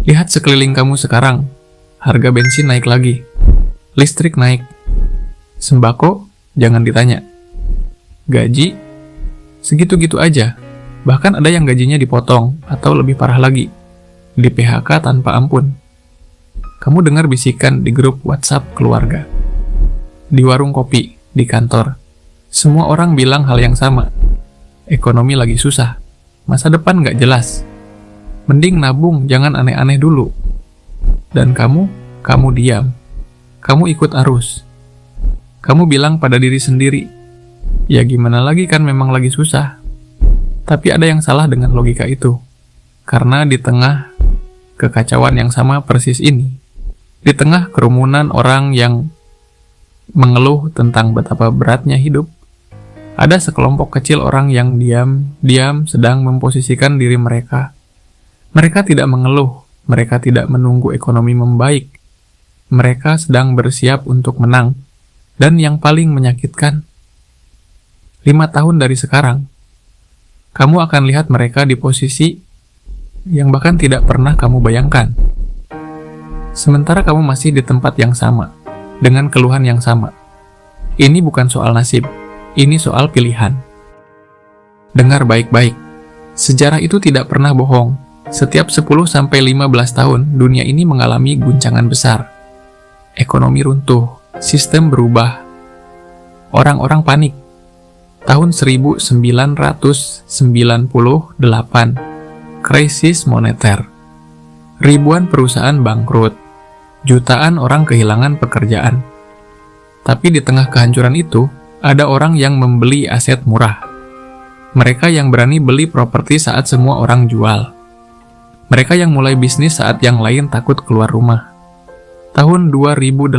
Lihat sekeliling kamu sekarang, harga bensin naik lagi, listrik naik, sembako jangan ditanya, gaji segitu-gitu aja, bahkan ada yang gajinya dipotong atau lebih parah lagi, di PHK tanpa ampun. Kamu dengar bisikan di grup WhatsApp keluarga, di warung kopi, di kantor, semua orang bilang hal yang sama, ekonomi lagi susah, masa depan nggak jelas. Mending nabung, jangan aneh-aneh dulu. Dan kamu diam. Kamu ikut arus. Kamu bilang pada diri sendiri, ya gimana lagi kan memang lagi susah. Tapi ada yang salah dengan logika itu. Karena di tengah kekacauan yang sama persis ini, di tengah kerumunan orang yang mengeluh tentang betapa beratnya hidup, ada sekelompok kecil orang yang diam-diam sedang memposisikan diri mereka. Mereka tidak mengeluh, mereka tidak menunggu ekonomi membaik. Mereka sedang bersiap untuk menang. Dan yang paling menyakitkan, 5 tahun dari sekarang, kamu akan lihat mereka di posisi yang bahkan tidak pernah kamu bayangkan. Sementara kamu masih di tempat yang sama, dengan keluhan yang sama. Ini bukan soal nasib, ini soal pilihan. Dengar baik-baik, sejarah itu tidak pernah bohong. Setiap 10-15 tahun, dunia ini mengalami guncangan besar. Ekonomi runtuh, sistem berubah, orang-orang panik. Tahun 1998, krisis moneter. Ribuan perusahaan bangkrut, jutaan orang kehilangan pekerjaan. Tapi di tengah kehancuran itu, ada orang yang membeli aset murah. Mereka yang berani beli properti saat semua orang jual. Mereka yang mulai bisnis saat yang lain takut keluar rumah. Tahun 2008,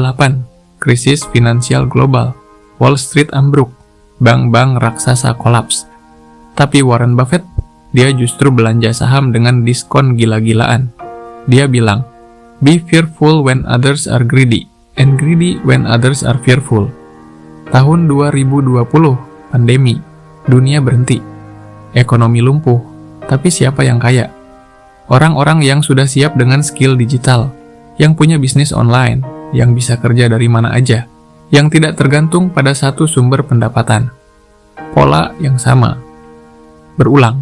krisis finansial global, Wall Street ambruk, bank-bank raksasa kolaps. Tapi Warren Buffett, dia justru belanja saham dengan diskon gila-gilaan. Dia bilang, "Be fearful when others are greedy, and greedy when others are fearful." Tahun 2020, pandemi, dunia berhenti, ekonomi lumpuh, tapi siapa yang kaya? Orang-orang yang sudah siap dengan skill digital, yang punya bisnis online, yang bisa kerja dari mana aja, yang tidak tergantung pada satu sumber pendapatan. Pola yang sama, berulang.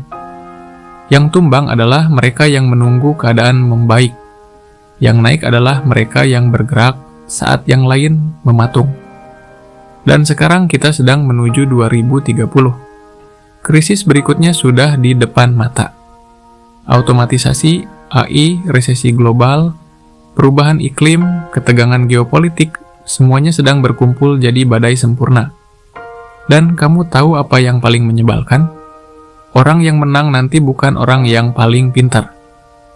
Yang tumbang adalah mereka yang menunggu keadaan membaik. Yang naik adalah mereka yang bergerak saat yang lain mematung. Dan sekarang kita sedang menuju 2030. Krisis berikutnya sudah di depan mata. Automatisasi, AI, resesi global, perubahan iklim, ketegangan geopolitik, semuanya sedang berkumpul jadi badai sempurna. Dan kamu tahu apa yang paling menyebalkan? Orang yang menang nanti bukan orang yang paling pintar,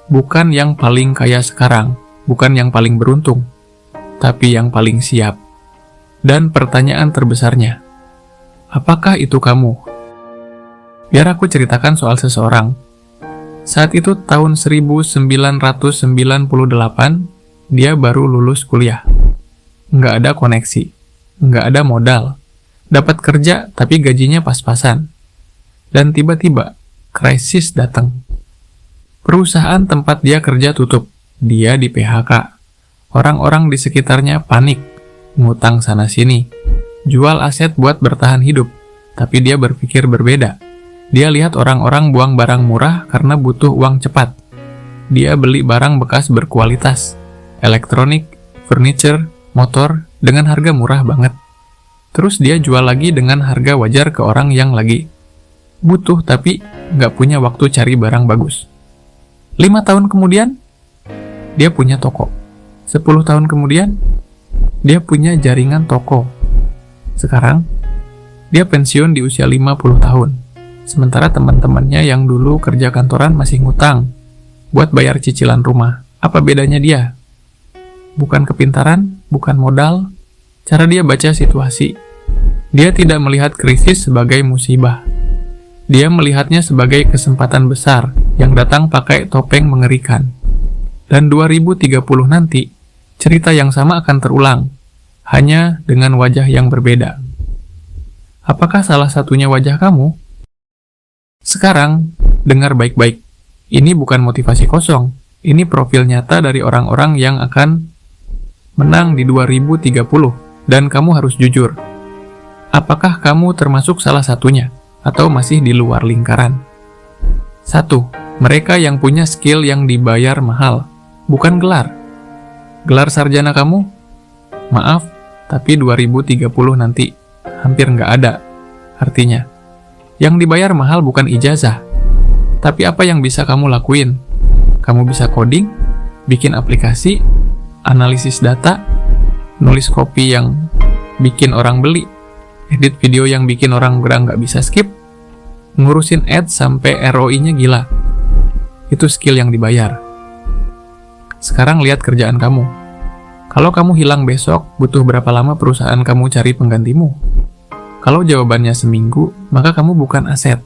bukan yang paling kaya sekarang, bukan yang paling beruntung, tapi yang paling siap. Dan pertanyaan terbesarnya, apakah itu kamu? Biar aku ceritakan soal seseorang. Saat itu tahun 1998, dia baru lulus kuliah. Nggak ada koneksi, nggak ada modal. Dapat kerja tapi gajinya pas-pasan. Dan tiba-tiba, krisis datang. Perusahaan tempat dia kerja tutup, dia di PHK. Orang-orang di sekitarnya panik, ngutang sana-sini, jual aset buat bertahan hidup. Tapi dia berpikir berbeda. Dia lihat orang-orang buang barang murah karena butuh uang cepat. Dia beli barang bekas berkualitas, elektronik, furniture, motor, dengan harga murah banget. Terus dia jual lagi dengan harga wajar ke orang yang lagi butuh tapi nggak punya waktu cari barang bagus. 5 tahun kemudian, dia punya toko. 10 tahun kemudian, dia punya jaringan toko. Sekarang, dia pensiun di usia 50 tahun. Sementara teman-temannya yang dulu kerja kantoran masih ngutang buat bayar cicilan rumah. Apa bedanya dia? Bukan kepintaran, bukan modal, cara dia baca situasi. Dia tidak melihat krisis sebagai musibah. Dia melihatnya sebagai kesempatan besar yang datang pakai topeng mengerikan. Dan 2030 nanti, cerita yang sama akan terulang, hanya dengan wajah yang berbeda. Apakah salah satunya wajah kamu? Sekarang, dengar baik-baik. Ini bukan motivasi kosong. Ini profil nyata dari orang-orang yang akan menang di 2030, dan kamu harus jujur. Apakah kamu termasuk salah satunya, atau masih di luar lingkaran? 1. Mereka yang punya skill yang dibayar mahal, bukan gelar. Gelar sarjana kamu? Maaf, tapi 2030 nanti hampir nggak ada. Artinya, yang dibayar mahal bukan ijazah, tapi apa yang bisa kamu lakuin. Kamu bisa coding, bikin aplikasi, analisis data, nulis kopi yang bikin orang beli, edit video yang bikin orang nggak bisa skip, ngurusin ads sampai ROI-nya gila. Itu skill yang dibayar. Sekarang lihat kerjaan kamu. Kalau kamu hilang besok, butuh berapa lama perusahaan kamu cari penggantimu? Kalau jawabannya seminggu, maka kamu bukan aset.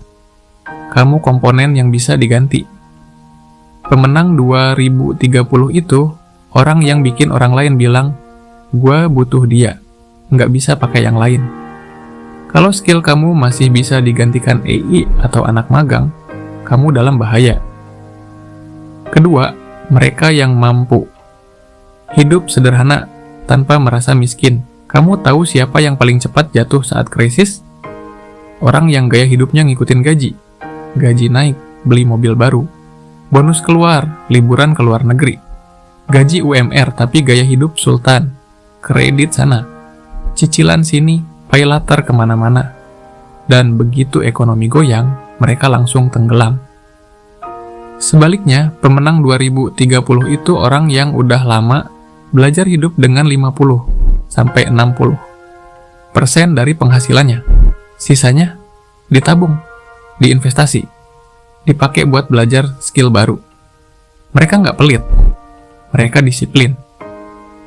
Kamu komponen yang bisa diganti. Pemenang 2030 itu orang yang bikin orang lain bilang, gua butuh dia, nggak bisa pakai yang lain. Kalau skill kamu masih bisa digantikan AI atau anak magang, kamu dalam bahaya. Kedua, mereka yang mampu. Hidup sederhana tanpa merasa miskin. Kamu tahu siapa yang paling cepat jatuh saat krisis? Orang yang gaya hidupnya ngikutin gaji. Gaji naik, beli mobil baru. Bonus keluar, liburan ke luar negeri. Gaji UMR tapi gaya hidup sultan. Kredit sana, cicilan sini, pay later kemana-mana. Dan begitu ekonomi goyang, mereka langsung tenggelam. Sebaliknya, pemenang 2030 itu orang yang udah lama belajar hidup dengan 50-60% dari penghasilannya. Sisanya ditabung, diinvestasi, dipakai buat belajar skill baru. Mereka nggak pelit, mereka disiplin.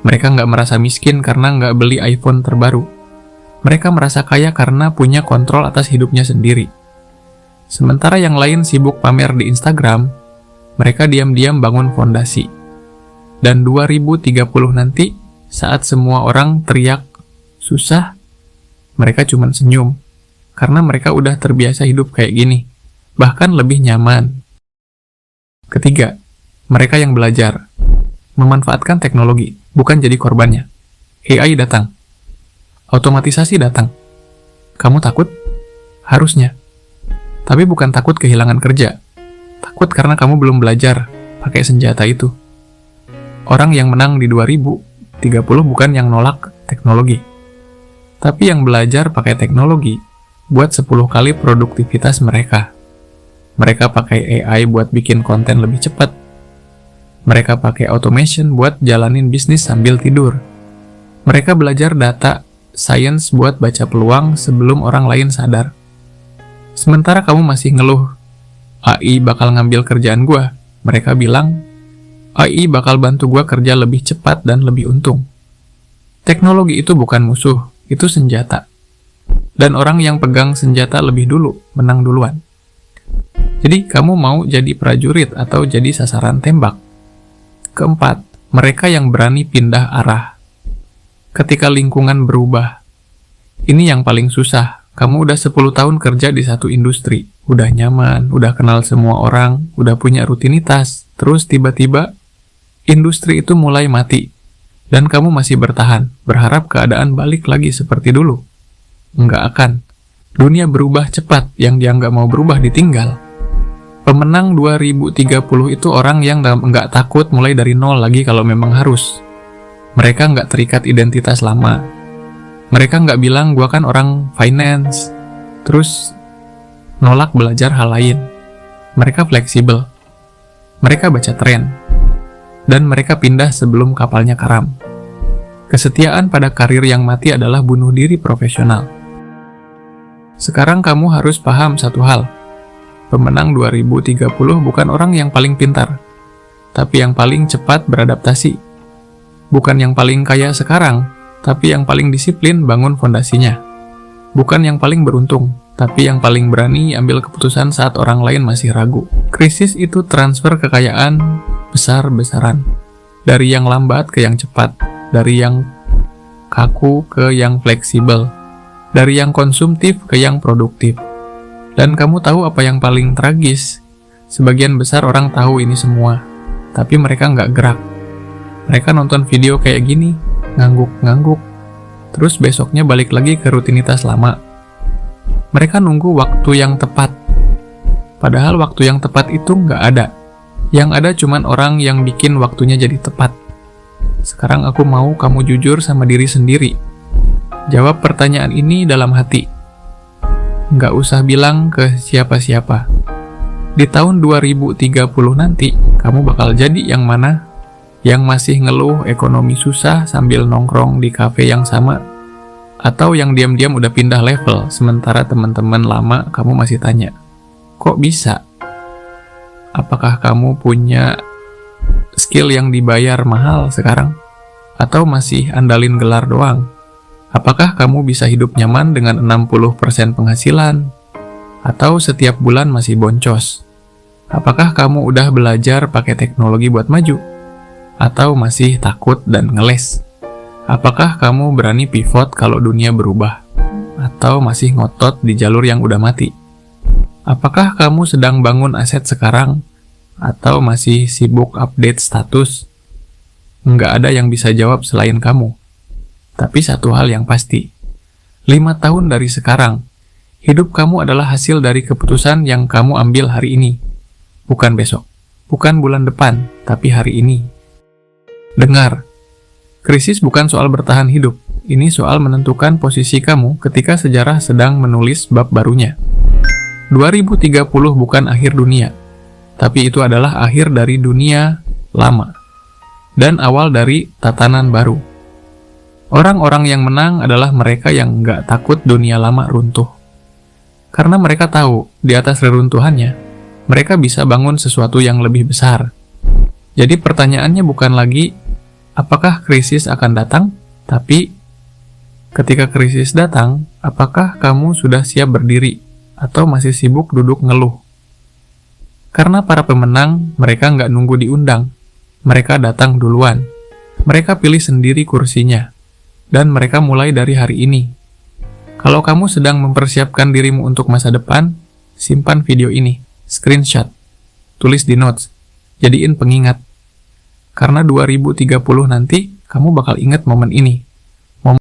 Mereka nggak merasa miskin karena nggak beli iPhone terbaru. Mereka merasa kaya karena punya kontrol atas hidupnya sendiri. Sementara yang lain sibuk pamer di Instagram, mereka diam-diam bangun fondasi. Dan 2030 nanti, saat semua orang teriak susah, mereka cuma senyum. Karena mereka udah terbiasa hidup kayak gini, bahkan lebih nyaman. Ketiga, mereka yang belajar, memanfaatkan teknologi, bukan jadi korbannya. AI datang, otomatisasi datang. Kamu takut? Harusnya. Tapi bukan takut kehilangan kerja. Takut karena kamu belum belajar pakai senjata itu. Orang yang menang di 2030 bukan yang nolak teknologi, tapi yang belajar pakai teknologi buat 10 kali produktivitas mereka. Mereka pakai AI buat bikin konten lebih cepat. Mereka pakai automation buat jalanin bisnis sambil tidur. Mereka belajar data science buat baca peluang sebelum orang lain sadar. Sementara kamu masih ngeluh, AI bakal ngambil kerjaan gua. Mereka bilang, AI bakal bantu gua kerja lebih cepat dan lebih untung. Teknologi itu bukan musuh, itu senjata. Dan orang yang pegang senjata lebih dulu, menang duluan. Jadi, kamu mau jadi prajurit atau jadi sasaran tembak? Keempat, mereka yang berani pindah arah. Ketika lingkungan berubah, ini yang paling susah. Kamu udah 10 tahun kerja di satu industri, udah nyaman, udah kenal semua orang, udah punya rutinitas, terus tiba-tiba industri itu mulai mati, dan kamu masih bertahan, berharap keadaan balik lagi seperti dulu. Nggak akan. Dunia berubah cepat, yang dia nggak mau berubah ditinggal. Pemenang 2030 itu orang yang nggak takut mulai dari nol lagi kalau memang harus. Mereka nggak terikat identitas lama. Mereka nggak bilang, gua kan orang finance, terus nolak belajar hal lain. Mereka fleksibel. Mereka baca tren. Dan mereka pindah sebelum kapalnya karam. Kesetiaan pada karir yang mati adalah bunuh diri profesional. Sekarang kamu harus paham satu hal. Pemenang 2030 bukan orang yang paling pintar, tapi yang paling cepat beradaptasi. Bukan yang paling kaya sekarang, tapi yang paling disiplin bangun fondasinya. Bukan yang paling beruntung, tapi yang paling berani ambil keputusan saat orang lain masih ragu. Krisis itu transfer kekayaan besar-besaran. Dari yang lambat ke yang cepat, dari yang kaku ke yang fleksibel, dari yang konsumtif ke yang produktif. Dan kamu tahu apa yang paling tragis? Sebagian besar orang tahu ini semua, tapi mereka nggak gerak. Mereka nonton video kayak gini, ngangguk-ngangguk, terus besoknya balik lagi ke rutinitas lama. Mereka nunggu waktu yang tepat. Padahal waktu yang tepat itu nggak ada. Yang ada cuman orang yang bikin waktunya jadi tepat. Sekarang aku mau kamu jujur sama diri sendiri. Jawab pertanyaan ini dalam hati. Nggak usah bilang ke siapa-siapa. Di tahun 2030 nanti, kamu bakal jadi yang mana? Yang masih ngeluh ekonomi susah sambil nongkrong di kafe yang sama? Atau yang diam-diam udah pindah level, sementara teman-teman lama kamu masih tanya, kok bisa? Apakah kamu punya skill yang dibayar mahal sekarang? Atau masih andalin gelar doang? Apakah kamu bisa hidup nyaman dengan 60% penghasilan? Atau setiap bulan masih boncos? Apakah kamu udah belajar pakai teknologi buat maju? Atau masih takut dan ngeles? Apakah kamu berani pivot kalau dunia berubah? Atau masih ngotot di jalur yang udah mati? Apakah kamu sedang bangun aset sekarang? Atau masih sibuk update status? Nggak ada yang bisa jawab selain kamu. Tapi satu hal yang pasti, 5 tahun dari sekarang, hidup kamu adalah hasil dari keputusan yang kamu ambil hari ini. Bukan besok, bukan bulan depan, tapi hari ini. Dengar, krisis bukan soal bertahan hidup. Ini soal menentukan posisi kamu ketika sejarah sedang menulis bab barunya. 2030 bukan akhir dunia, tapi itu adalah akhir dari dunia lama dan awal dari tatanan baru. Orang-orang yang menang adalah mereka yang nggak takut dunia lama runtuh. Karena mereka tahu, di atas reruntuhannya, mereka bisa bangun sesuatu yang lebih besar. Jadi pertanyaannya bukan lagi, apakah krisis akan datang? Tapi, ketika krisis datang, apakah kamu sudah siap berdiri? Atau masih sibuk duduk ngeluh? Karena para pemenang, mereka nggak nunggu diundang. Mereka datang duluan. Mereka pilih sendiri kursinya. Dan mereka mulai dari hari ini. Kalau kamu sedang mempersiapkan dirimu untuk masa depan, simpan video ini, screenshot, tulis di notes, jadiin pengingat. Karena 2030 nanti, kamu bakal ingat momen ini.